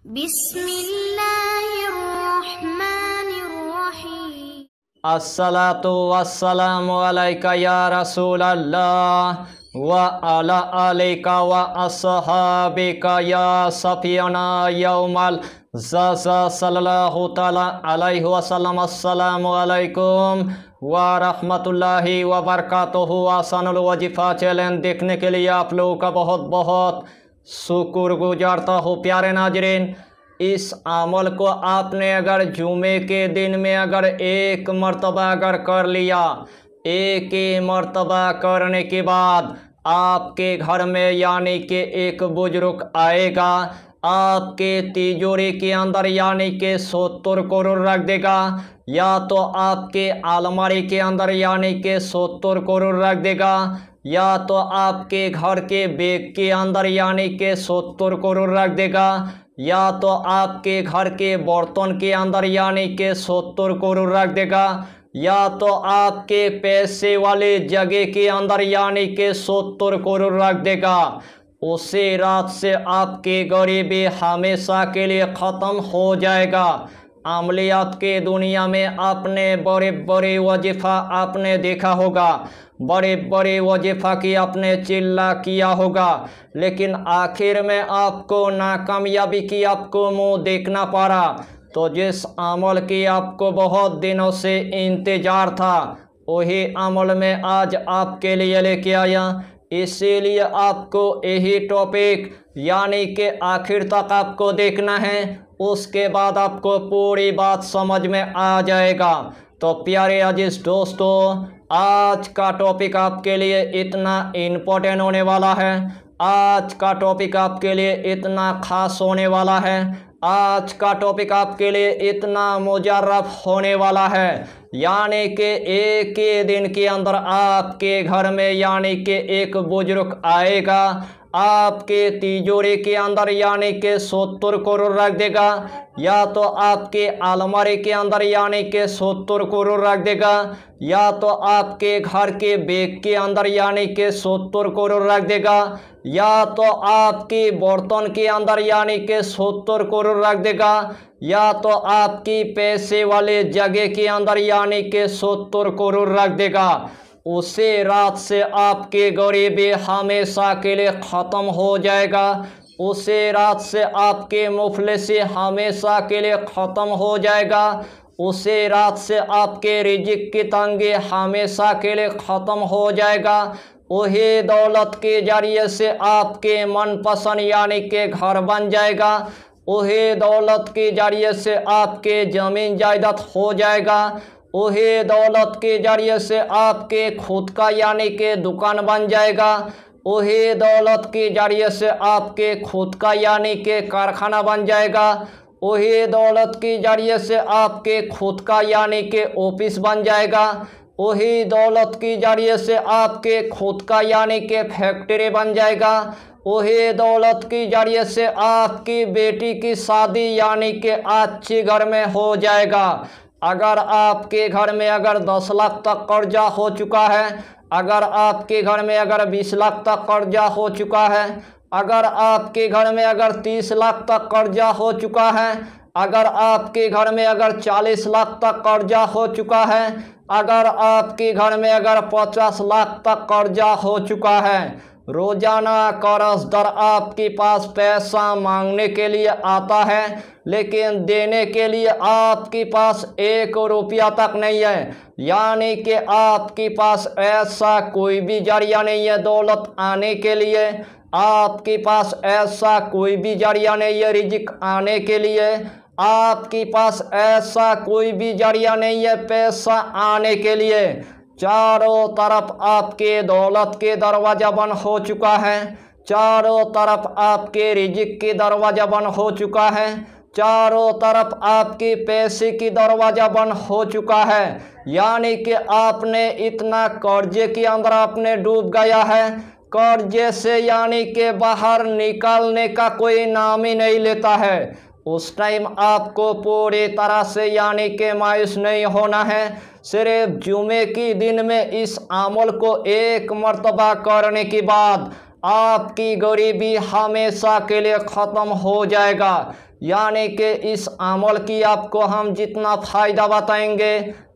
बिस्मिल्लाहिर्रहमानिर्रहीम। अस्सलातु वस्सलामु अलैका या रसूलल्लाह व अला आलिका व अस्हाबिका या सफियना यौमल ज़ज़ा सल्लल्लाहु तआला अलैहि वसल्लम। अस्सलामु अलैकुम व रहमतुल्लाहि व बरकातुहू। आसानुल वजीफ़ा चैलेंज देखने के लिए आप लोगों का बहुत बहुत शुक्र गुजारता हूँ। प्यारे नाजरीन, इस अमल को आपने अगर जुमे के दिन में अगर एक मर्तबा अगर कर लिया, एक ही मर्तबा करने के बाद आपके घर में यानी कि एक बुजुर्ग आएगा, आपके तिजोरी के अंदर यानी कि 70 करोड़ रख देगा, या तो आपके अलमारी के अंदर यानी कि 70 करोड़ रख देगा, या तो आपके घर के बैग के अंदर यानी कि 70 करोड़ रख देगा, या तो आपके घर के बर्तन के अंदर यानी कि 70 करोड़ रख देगा, या तो आपके पैसे वाले जगह के अंदर यानी कि 70 करोड़ रख देगा। उसी रात से आपकी गरीबी हमेशा के लिए ख़त्म हो जाएगा। अमलियात के दुनिया में आपने बड़े बड़े वजीफ़ा आपने देखा होगा, बड़े बड़े वजीफ़ा की आपने चिल्ला किया होगा, लेकिन आखिर में आपको नाकामयाबी की आपको मुंह देखना पड़ा। तो जिस अमल की आपको बहुत दिनों से इंतज़ार था, वही अमल में आज आपके लिए लेके आया। इसीलिए आपको यही टॉपिक यानी कि आखिर तक आपको देखना है, उसके बाद आपको पूरी बात समझ में आ जाएगा। तो प्यारे अजीज दोस्तों, आज का टॉपिक आपके लिए इतना इम्पोर्टेंट होने वाला है, आज का टॉपिक आपके लिए इतना खास होने वाला है, आज का टॉपिक आपके लिए इतना मुजर्रफ होने वाला है, यानी कि एक ही दिन के अंदर आपके घर में यानी कि एक बुजुर्ग आएगा, आपके तिजोरी के अंदर यानी कि 70 करोड़ रख देगा, या तो आपके अलमारी के अंदर यानी कि 70 करोड़ रख देगा, या तो आपके घर के बैग के अंदर यानी कि 70 करोड़ रख देगा, या तो आपके बर्तन के अंदर यानी कि 70 करोड़ रख देगा, या तो आपकी पैसे वाले जगह के अंदर यानी कि 70 करोड़ रख देगा। उसी रात से आपकी गरीबी हमेशा के लिए ख़त्म हो जाएगा। उसी रात से आपके मुफलिसी हमेशा के लिए ख़त्म हो जाएगा। उसी रात से आपके रिज़्क़ की तंगी हमेशा के लिए ख़त्म हो जाएगा। वही दौलत के जरिए से आपके मनपसंद यानी कि घर बन जाएगा। वही दौलत के जरिए से आपके ज़मीन जायदाद हो जाएगा। वही दौलत के जरिए से आपके खुद का यानी कि दुकान बन जाएगा। वही दौलत के जरिए से आपके खुद का यानी कि कारखाना बन जाएगा। वही दौलत के जरिए से आपके खुद का यानी कि ऑफिस बन जाएगा। वही दौलत के जरिए से आपके खुद का यानी कि फैक्ट्री बन जाएगा। वही दौलत के जरिए से आपकी बेटी की शादी यानी कि अच्छी घर में हो जाएगा। अगर आपके घर में अगर 10 लाख तक कर्जा हो चुका है, अगर आपके घर में अगर 20 लाख तक कर्जा हो चुका है, अगर आपके घर में अगर 30 लाख तक कर्जा हो चुका है, अगर आपके घर में अगर 40 लाख तक कर्जा हो चुका है, अगर आपके घर में अगर 50 लाख तक कर्जा हो चुका है, रोजाना कर्जदार आपके पास पैसा मांगने के लिए आता है, लेकिन देने के लिए आपके पास 1 रुपया तक नहीं है, यानी कि आपके पास ऐसा कोई भी जरिया नहीं है दौलत आने के लिए, आपके पास ऐसा कोई भी जरिया नहीं है रिज़्क़ आने के लिए, आपके पास ऐसा कोई भी जरिया नहीं है पैसा आने के लिए। चारों तरफ आपके दौलत के दरवाज़ा बंद हो चुका है, चारों तरफ आपके रिज़्क़ के दरवाज़ा बंद हो चुका है, चारों तरफ आपके पैसे की दरवाज़ा बंद हो चुका है, यानी कि आपने इतना कर्जे के अंदर आपने डूब गया है, कर्जे से यानी कि बाहर निकलने का कोई नाम ही नहीं लेता है। उस टाइम आपको पूरी तरह से यानी कि मायूस नहीं होना है। सिर्फ जुमे के दिन में इस अमल को एक मर्तबा करने के बाद आपकी गरीबी हमेशा के लिए ख़त्म हो जाएगा। यानी कि इस अमल की आपको हम जितना फ़ायदा बताएंगे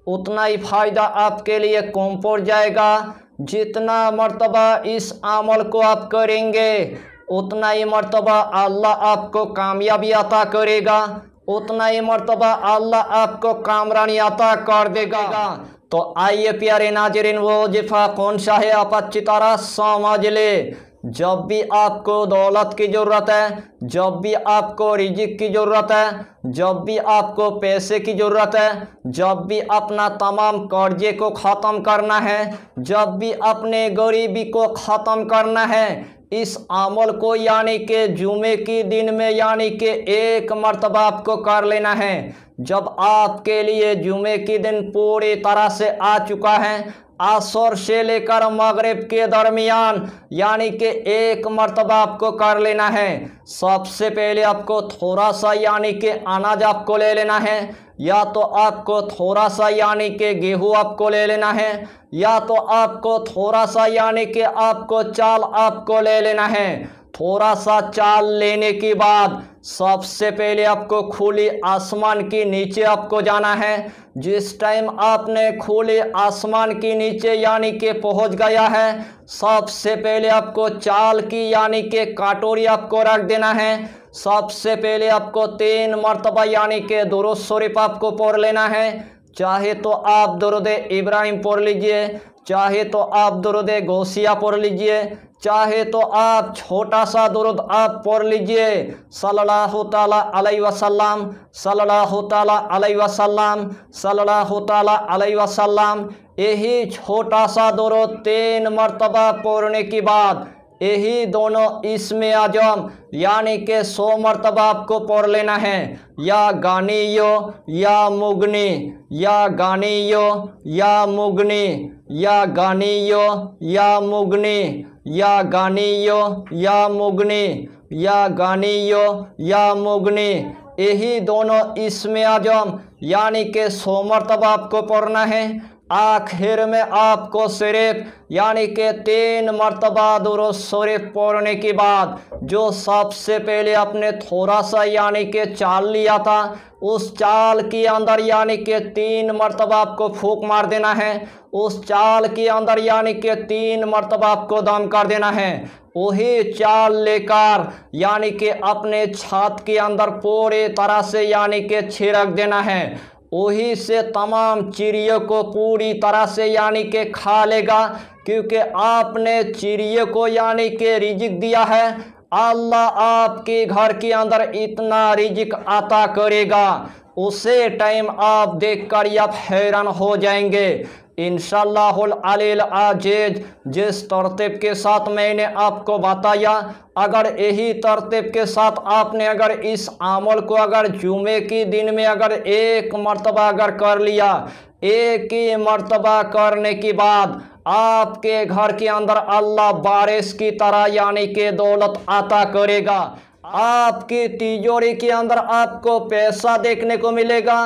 उतना ही फ़ायदा आपके लिए कम पड़ जाएगा। जितना मर्तबा इस अमल को आप करेंगे उतना ही मर्तबा अल्लाह आपको कामयाबी अता करेगा, उतना ही मर्तबा अल्लाह आपको कामरानी अता कर देगा। तो आइए प्यारे नाज़रीन, वो वजीफ़ा कौन सा है आप अच्छी तरह समझ ले। जब भी आपको दौलत की ज़रूरत है, जब भी आपको रिज़्क़ की ज़रूरत है, जब भी आपको पैसे की ज़रूरत है, जब भी अपना तमाम कर्जे को ख़त्म करना है, जब भी अपने गरीबी को ख़त्म करना है, इस अमल को यानी कि जुमे की दिन में यानी कि एक मर्तबा आपको कर लेना है। जब आपके लिए जुमे की दिन पूरी तरह से आ चुका है, असर से लेकर मगरिब के दरमियान यानी कि एक मर्तबा आपको कर लेना है। सबसे पहले आपको थोड़ा सा यानी कि अनाज आपको ले लेना है, या तो आपको थोड़ा सा यानी कि गेहूँ आपको ले लेना है, या तो आपको थोड़ा सा यानी कि आपको चाल आपको ले लेना है। थोड़ा सा चाल लेने के बाद सबसे पहले आपको खुले आसमान के नीचे आपको जाना है। जिस टाइम आपने खुले आसमान के नीचे यानी कि पहुंच गया है, सबसे पहले आपको चाल की यानी कि कटोरी आपको रख देना है। सबसे पहले आपको 3 मरतबा यानी कि दुरूद शरीफ आपको पढ़ लेना है। चाहे तो आप दुरूद इब्राहिम पढ़ लीजिए, चाहे तो आप दुरूद गौसिया पढ़ लीजिए, चाहे तो आप छोटा सा दुरूद आप पढ़ लीजिए, सल्लल्लाहु ताला अलैहि वसल्लम, सल्लल्लाहु ताला अलैहि वसल्लम, सल्लल्लाहु ताला अलैहि वसल्लम। यही छोटा सा दुरूद 3 मरतबा पढ़ने के बाद यही दोनों इसमें आजम यानी कि 100 मरतबा आपको पढ़ लेना है। या गानियो या मुगनी, या गानियो या मुगनी, या गानियो या मुगनी, या गानियो या मुगनी, या गानियो या मुगनी। यही दोनों इसमें आजम यानी कि 100 मरतबा आपको पढ़ना है। आखिर में आपको सिर्फ यानी कि 3 मरतबा दुरूद शरीफ पढ़ने के बाद जो सबसे पहले आपने थोड़ा सा यानी कि चाल लिया था, उस चाल के अंदर यानी कि 3 मरतबा आपको फूंक मार देना है। उस चाल के अंदर यानी कि 3 मरतबा आपको दम कर देना है। वही चाल लेकर यानी कि अपने छात के अंदर पूरी तरह से यानी कि छिड़क देना है। वही से तमाम चिड़ियों को पूरी तरह से यानी कि खा लेगा, क्योंकि आपने चिड़ियों को यानी कि रिज़्क़ दिया है। अल्लाह आपके घर के अंदर इतना रिज़्क़ अता करेगा, उसे टाइम आप देखकर आप हैरान हो जाएंगे। इंशाअल्लाहुल अलील अजीज जिस तरतीब के साथ मैंने आपको बताया, अगर यही तरतीब के साथ आपने अगर इस अमल को अगर जुमे के दिन में अगर एक मरतबा अगर कर लिया, एक ही मरतबा करने के बाद आपके घर के अंदर अल्लाह बारिश की तरह यानी कि दौलत अता करेगा। आपकी तिजोरी के अंदर आपको पैसा देखने को मिलेगा,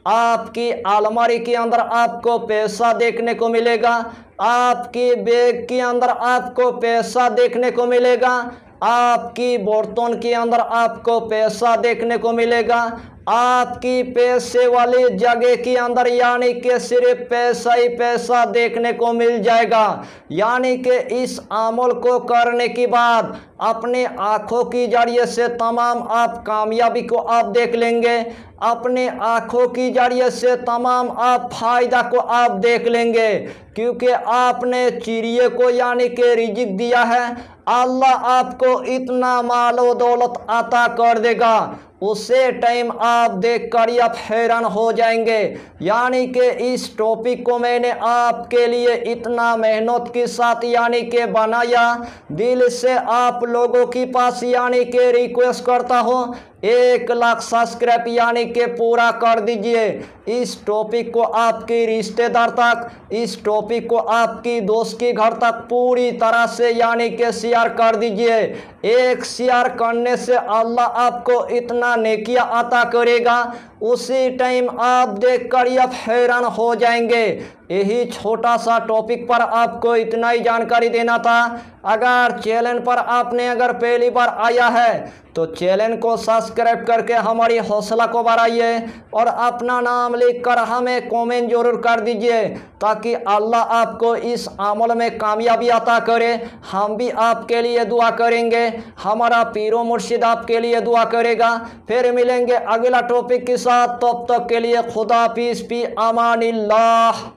आपकी अलमारी के अंदर आपको पैसा देखने को मिलेगा, आपकी बैग के अंदर आपको पैसा देखने को मिलेगा, आपकी बर्तन के अंदर आपको पैसा देखने को मिलेगा, आपकी पैसे वाली जगह के अंदर यानी कि सिर्फ पैसा ही पैसा देखने को मिल जाएगा। यानी कि इस अमल को करने के बाद अपने आँखों की जरिए से तमाम आप कामयाबी को आप देख लेंगे, अपने आँखों की जरिए से तमाम आप फायदा को आप देख लेंगे, क्योंकि आपने चिड़िए को यानी कि रिज़्क़ दिया है। अल्लाह आपको इतना मालो दौलत अता कर देगा, उसे टाइम आप देख कर आप हैरान हो जाएंगे। यानी कि इस टॉपिक को मैंने आपके लिए इतना मेहनत के साथ यानी कि बनाया। दिल से आप लोगों के पास यानी कि रिक्वेस्ट करता हूँ 1 लाख सब्सक्राइब यानी कि पूरा कर दीजिए। इस टॉपिक को आपके रिश्तेदार तक, इस टॉपिक को आपकी दोस्त के घर तक पूरी तरह से यानी कि शेयर कर दीजिए। एक शेयर करने से अल्लाह आपको इतना नेकिया अता करेगा, उसी टाइम आप देखकर आप हैरान हो जाएंगे। यही छोटा सा टॉपिक पर आपको इतना ही जानकारी देना था। अगर चैनल पर आपने अगर पहली बार आया है तो चैनल को सब्सक्राइब करके हमारी हौसला को बढ़ाइए और अपना नाम लिखकर हमें कमेंट जरूर कर दीजिए, ताकि अल्लाह आपको इस अमल में कामयाबी अता करे। हम भी आपके लिए दुआ करेंगे, हमारा पीरो मुर्शिद आपके लिए दुआ करेगा। फिर मिलेंगे अगला टॉपिक के साथ, तब तक के लिए खुदा हाफिज़, फी अमानिल्लाह।